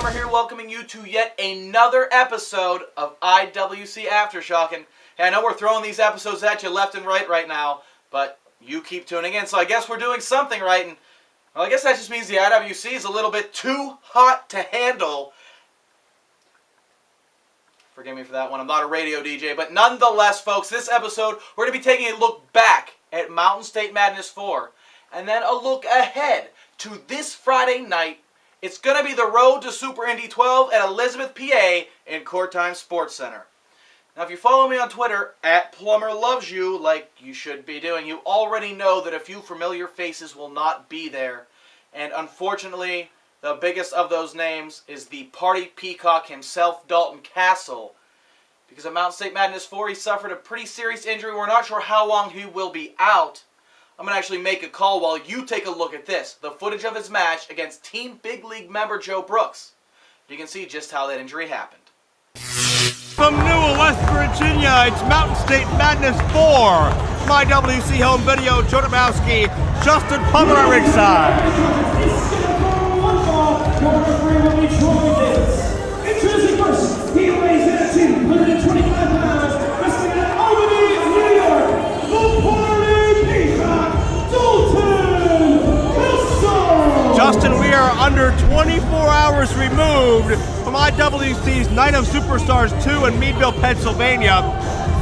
Plummer here, welcoming you to yet another episode of IWC Aftershock. And I know we're throwing these episodes at you left and right now, but you keep tuning in, so I guess we're doing something right. And well, I guess that just means the IWC is a little bit too hot to handle. Forgive me for that one, I'm not a radio DJ, but nonetheless, folks, this episode, we're going to be taking a look back at Mountain State Madness 4, and then a look ahead to this Friday night. It's going to be the road to Super Indy XII at Elizabeth, PA in Court Time Sports Center. Now, if you follow me on Twitter, @PlummerLovesYou, like you should be doing, you already know that a few familiar faces will not be there. And unfortunately, the biggest of those names is the party peacock himself, Dalton Castle. Because at Mountain State Madness 4, he suffered a pretty serious injury. We're not sure how long he will be out. I'm going to actually make a call while you take a look at this, the footage of his match against Team Big League member Joe Brooks. You can see just how that injury happened. From Newell, West Virginia, it's Mountain State Madness 4. My IWC home video, Joe Domowski, Justin Plummer at ringside. Introducing first, he weighs in at 225 pounds, wrestling in Albany, New York, the party peacock, Dalton Castle. Justin, we are under 24 hours removed from IWC's Night of Superstars 2 in Meadville, Pennsylvania.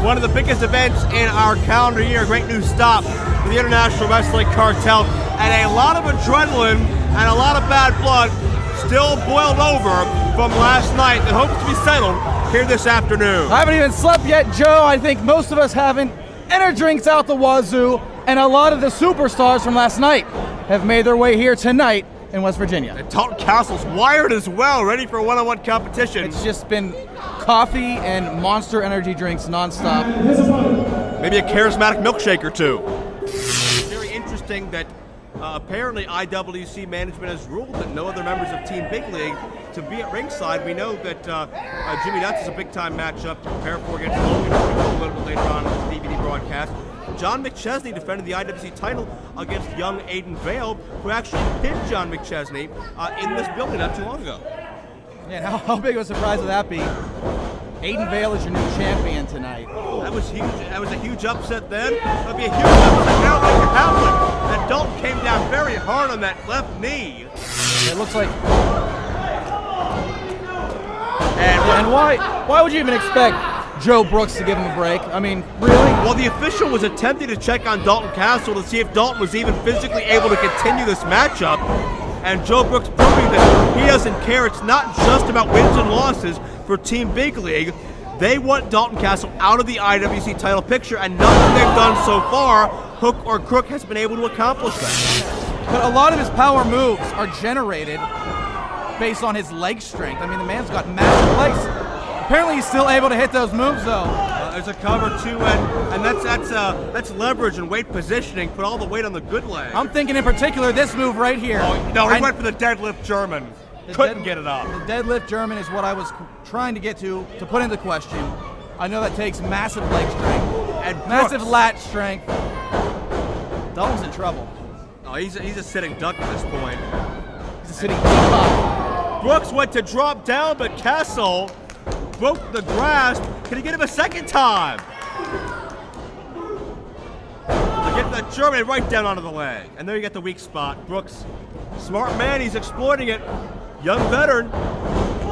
One of the biggest events in our calendar year, a great new stop for the International Wrestling Cartel, and a lot of adrenaline and a lot of bad blood still boiled over from last night that hopes to be settled here this afternoon. I haven't even slept yet, Joe. I think most of us haven't. And our drinks out the wazoo, and a lot of the superstars from last night have made their way here tonight in West Virginia. And Dalton Castle's wired as well, ready for one-on-one competition. It's just been coffee and Monster energy drinks nonstop. Maybe a charismatic milkshake or two. Very interesting that apparently IWC management has ruled that no other members of Team Big League to be at ringside. We know that Jimmy Nuts is a big-time matchup to prepare for against Logan, which we'll go a little bit later on in this DVD broadcast. John McChesney defended the IWC title against young Aiden Vale, who actually pinned John McChesney in this building not too long ago. Yeah, how big of a surprise would that be? Aiden Vale is your new champion tonight. That was huge. That was a huge upset then. That'll be a huge upset now. Make it happen. And Dalton came down very hard on that left knee. It looks like. And why would you even expect Joe Brooks to give him a break? I mean, really? Well, the official was attempting to check on Dalton Castle to see if Dalton was even physically able to continue this matchup. And Joe Brooks proving that he doesn't care. It's not just about wins and losses for Team Big League. They want Dalton Castle out of the IWC title picture, and nothing they've done so far, hook or crook, has been able to accomplish that. But a lot of his power moves are generated based on his leg strength. I mean, the man's got massive legs. Apparently, he's still able to hit those moves, though. There's a cover too, and that's leverage and weight positioning. Put all the weight on the good leg. I'm thinking in particular this move right here. Oh, no, he went for the deadlift German. Couldn't get it up. The deadlift German is what I was trying to get to put into question. I know that takes massive leg strength And massive Brooks. lat strength. Dalton's in trouble. Oh, he's a sitting duck at this point. He's a sitting peacock. Brooks went to drop down, but Castle broke the grasp. Can he get him a second time? To get the German right down onto the leg. And there you get the weak spot. Brooks, smart man, he's exploiting it. Young veteran.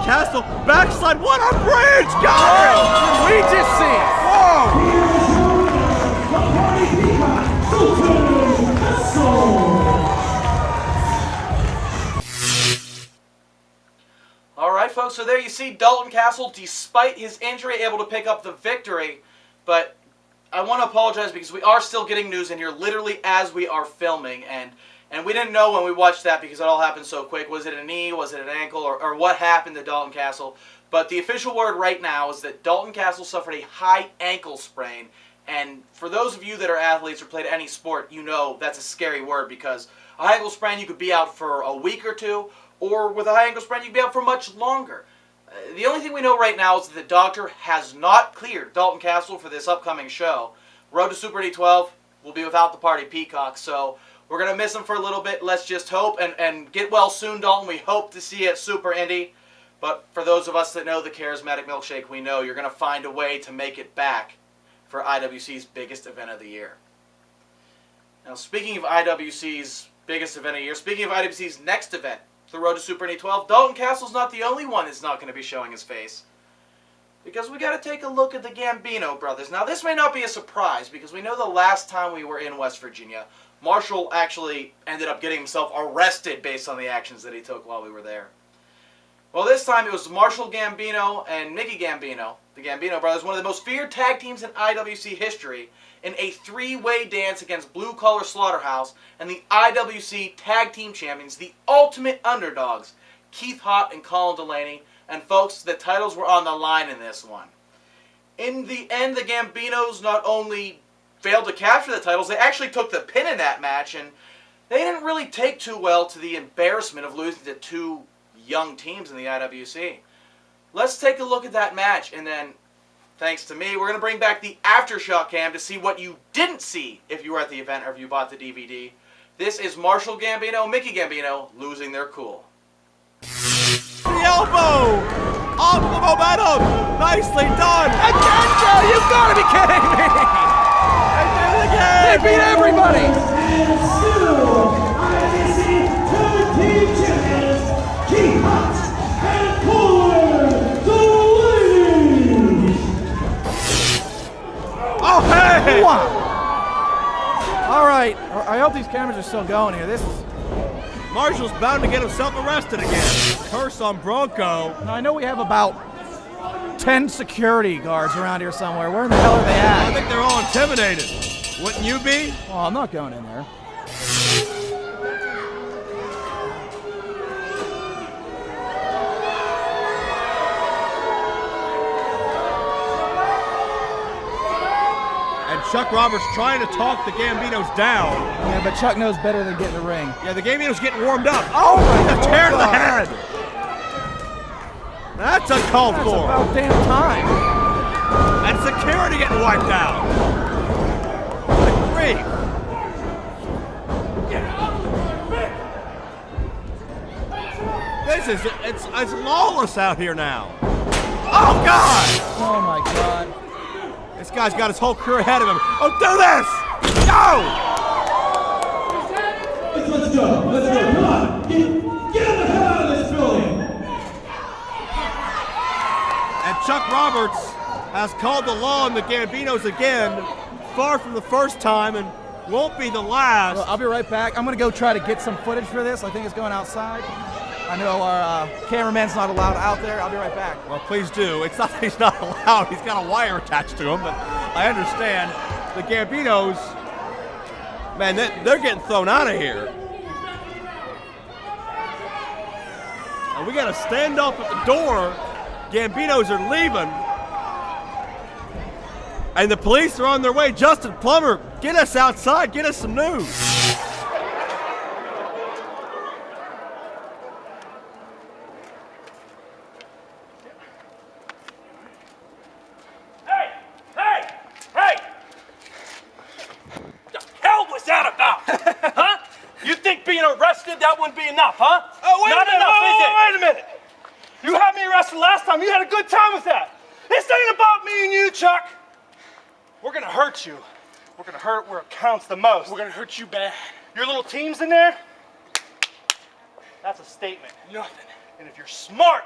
Castle, backslide, what a bridge, guys! Oh, we just see. Alright folks, so there you see Dalton Castle, despite his injury, able to pick up the victory. But I want to apologize because we are still getting news in here literally as we are filming. And we didn't know when we watched that because it all happened so quick. Was it a knee? Was it an ankle? Or what happened to Dalton Castle? But the official word right now is that Dalton Castle suffered a high ankle sprain. And for those of you that are athletes or played any sport, you know that's a scary word because a high ankle sprain, you could be out for a week or two. Or with a high ankle sprain, you could be out for much longer. The only thing we know right now is that the doctor has not cleared Dalton Castle for this upcoming show. Road to Super Indy XII will be without the party peacock, so we're going to miss him for a little bit. Let's just hope and get well soon, Dalton. We hope to see you at Super Indy. But for those of us that know the charismatic milkshake, we know you're going to find a way to make it back for IWC's biggest event of the year. Now, speaking of IWC's biggest event of the year, speaking of IWC's next event, the Road to Super Indy XII, Dalton Castle's not the only one that's not going to be showing his face. Because we got to take a look at the Gambino Brothers. Now, this may not be a surprise, because we know the last time we were in West Virginia, Marshall actually ended up getting himself arrested based on the actions that he took while we were there. Well, this time it was Marshall Gambino and Mickey Gambino, the Gambino Brothers, one of the most feared tag teams in IWC history, in a three-way dance against Blue Collar Slaughterhouse and the IWC Tag Team Champions, the ultimate underdogs, Keith Hott and Colin Delaney. And folks, the titles were on the line in this one. In the end, the Gambinos not only failed to capture the titles, they actually took the pin in that match, and they didn't really take too well to the embarrassment of losing to two young teams in the IWC. Let's take a look at that match, and then, thanks to me, we're going to bring back the Aftershock Cam to see what you didn't see if you were at the event or if you bought the DVD. This is Marshall Gambino, Mickey Gambino, losing their cool. The elbow! Off the momentum! Nicely done! Again, Joe, you've got to be kidding me! They beat everybody! And still, IWC Tag Team Champions, Keith Hott and Colin Delaney. Oh, hey! Wow! All right, I hope these cameras are still going here. This is... Marshall's bound to get himself arrested again. Curse on Bronco. Now, I know we have about 10 security guards around here somewhere. Where in the hell are they at? I think they're all intimidated. Wouldn't you be? Well, I'm not going in there. And Chuck Roberts trying to talk the Gambinos down. Yeah, but Chuck knows better than getting the ring. Yeah, the Gambinos getting warmed up. Oh, my Tear to the God. head. That's uncalled That's for. about damn time. And security getting wiped out. Good grief. This is, it's lawless out here now. Oh, God! Oh, my God. This guy's got his whole career ahead of him. Oh, do this! No! Let's go. Let's go. Come on. Get the hell out of this building. And Chuck Roberts has called the law on the Gambinos again, far from the first time, and won't be the last. Well, I'll be right back. I'm going to go try to get some footage for this. I think it's going outside. I know our cameraman's not allowed out there. I'll be right back. Well, please do. It's not that he's not allowed. He's got a wire attached to him, but I understand. The Gambinos, man, they're getting thrown out of here. And we got a standoff at the door. Gambinos are leaving. And the police are on their way. Justin Plummer, get us outside. Get us some news. That wouldn't be enough, huh? Oh, wait Not a minute. enough, is it? Wait a minute. You had me arrested last time. You had a good time with that. This ain't about me and you, Chuck. We're going to hurt you. We're going to hurt where it counts the most. We're gonna hurt you bad. Your little team's in there? That's a statement. Nothing. And if you're smart,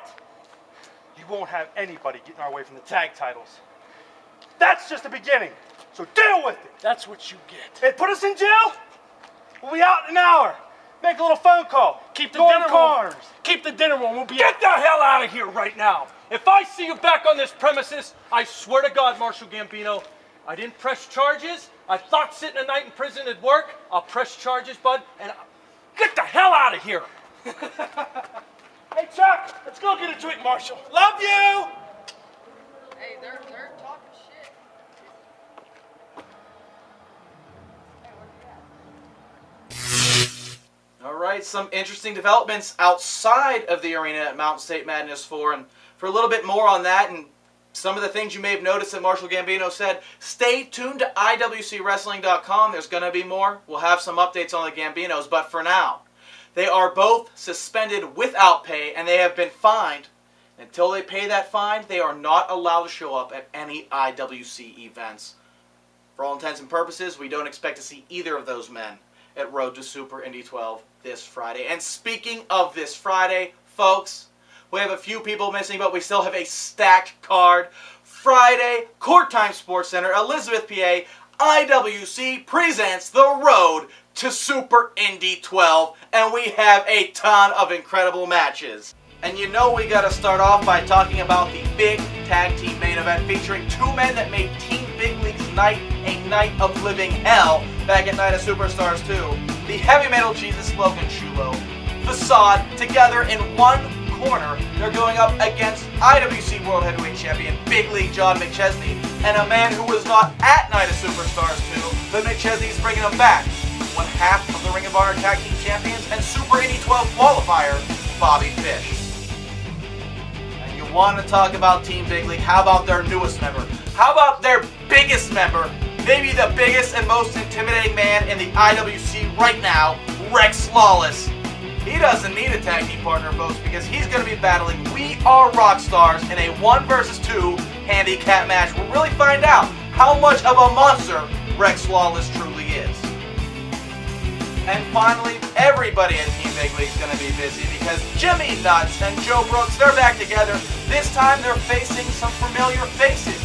you won't have anybody getting our way from the tag titles. That's just the beginning. So deal with it. That's what you get. Hey, put us in jail? We'll be out in an hour. Make a little phone call. Keep the Go dinner in corners. warm. Keep the dinner warm. We'll be Get the hell out of here right now. If I see you back on this premises, I swear to God, Marshall Gambino, I didn't press charges. I thought sitting a night in prison would work. I'll press charges, bud, and get the hell out of here. Hey, Chuck, let's go get a drink, Marshall. Love you. Hey, they're talking shit. All right, some interesting developments outside of the arena at Mountain State Madness 4. And for a little bit more on that and some of the things you may have noticed that Marshall Gambino said, stay tuned to IWCWrestling.com. There's going to be more. We'll have some updates on the Gambinos. But for now, they are both suspended without pay, and they have been fined Until they pay that fine, they are not allowed to show up at any IWC events. For all intents and purposes, we don't expect to see either of those men at Road to Super Indy 12 this Friday. And speaking of this Friday, folks, we have a few people missing, but we still have a stacked card. Friday, Court Time Sports Center, Elizabeth, PA, IWC presents the Road to Super Indy 12, and we have a ton of incredible matches. And you know we gotta start off by talking about the big tag team main event featuring two men that made Team Big League's night a night of living hell back at Night of Superstars 2. The Heavy Metal Jesus Logan Chulo, Facade, together in one corner. They're going up against IWC World Heavyweight Champion Big League John McChesney and a man who was not at Night of Superstars 2, but McChesney's bringing him back. One half of the Ring of Honor Tag Team Champions and Super Indy 12 qualifier, Bobby Fish. And you want to talk about Team Big League, how about their newest member? How about their biggest member? Maybe the biggest and most intimidating man in the IWC right now, Rex Lawless. He doesn't need a tag team partner, folks, because he's going to be battling We Are Rockstars in a 1 vs. 2 handicap match. We'll really find out how much of a monster Rex Lawless truly is. And finally, everybody at Team Big League is going to be busy because Jimmy Nuts and Joe Brooks, they're back together. This time they're facing some familiar faces,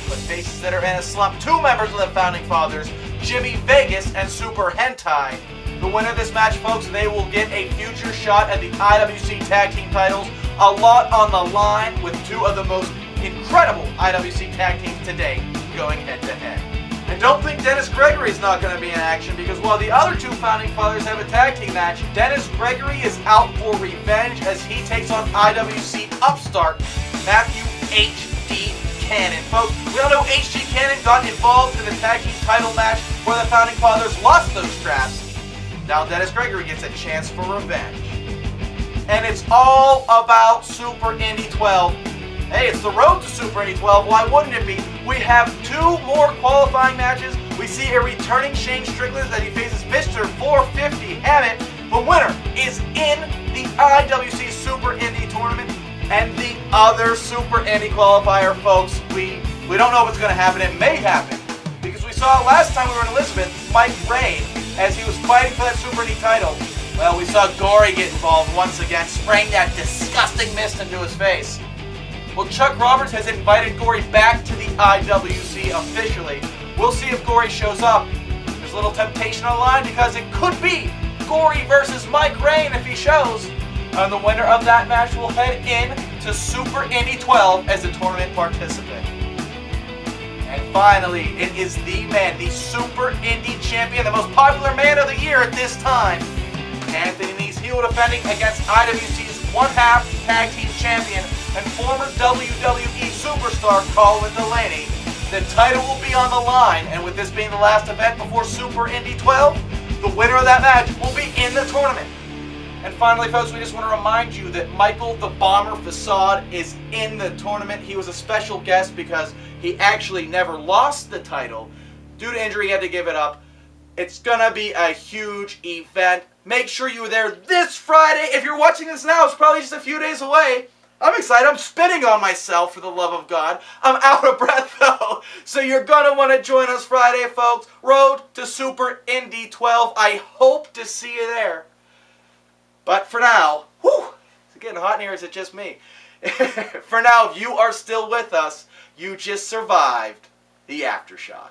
but faces that are in a slump. Two members of the Founding Fathers, Jimmy Vegas and Super Hentai. The winner of this match, folks, they will get a future shot at the IWC Tag Team titles. A lot on the line with two of the most incredible IWC Tag Teams today going head-to-head. And don't think Dennis Gregory's not going to be in action, because while the other two Founding Fathers have a tag team match, Dennis Gregory is out for revenge as he takes on IWC upstart Matthew H.D. Cannon. Folks, we all know H.D. Cannon got involved in the tag team title match where the Founding Fathers lost those straps. Now Dennis Gregory gets a chance for revenge. And it's all about Super Indy 12. Hey, it's the Road to Super Indy 12. Why wouldn't it be? We have two more qualifying matches. We see a returning Shane Strickland as he faces Mr. 450 Hammett. The winner is in the IWC Super Indy tournament. And the other Super Indy qualifier, folks, we don't know if it's going to happen. It may happen. Because we saw it last time we were in Elizabeth, Mike Rain, as he was fighting for that Super Indy title. Well, we saw Gory get involved once again, spraying that disgusting mist into his face. Well, Chuck Roberts has invited Gory back to the IWC officially. We'll see if Gory shows up. There's a little temptation on the line because it could be Gory versus Mike Rain if he shows. And the winner of that match will head in to Super Indy 12 as a tournament participant. And finally, it is the man, the Super Indy champion, the most popular man of the year at this time. Anthony Nese, he will defending against IWC's one-half tag team champion and former WWE superstar Colin Delaney. The title will be on the line, and with this being the last event before Super Indy 12, the winner of that match will be in the tournament. And finally, folks, we just want to remind you that Michael the Bomber Facade is in the tournament. He was a special guest because he actually never lost the title. Due to injury, he had to give it up. It's going to be a huge event. Make sure you're there this Friday. If you're watching this now, it's probably just a few days away. I'm excited. I'm spitting on myself, for the love of God. I'm out of breath, though. So you're going to want to join us Friday, folks. Road to Super Indy 12. I hope to see you there. But for now, whew, is it getting hot in here or is it just me? For now, if you are still with us, you just survived the Aftershock.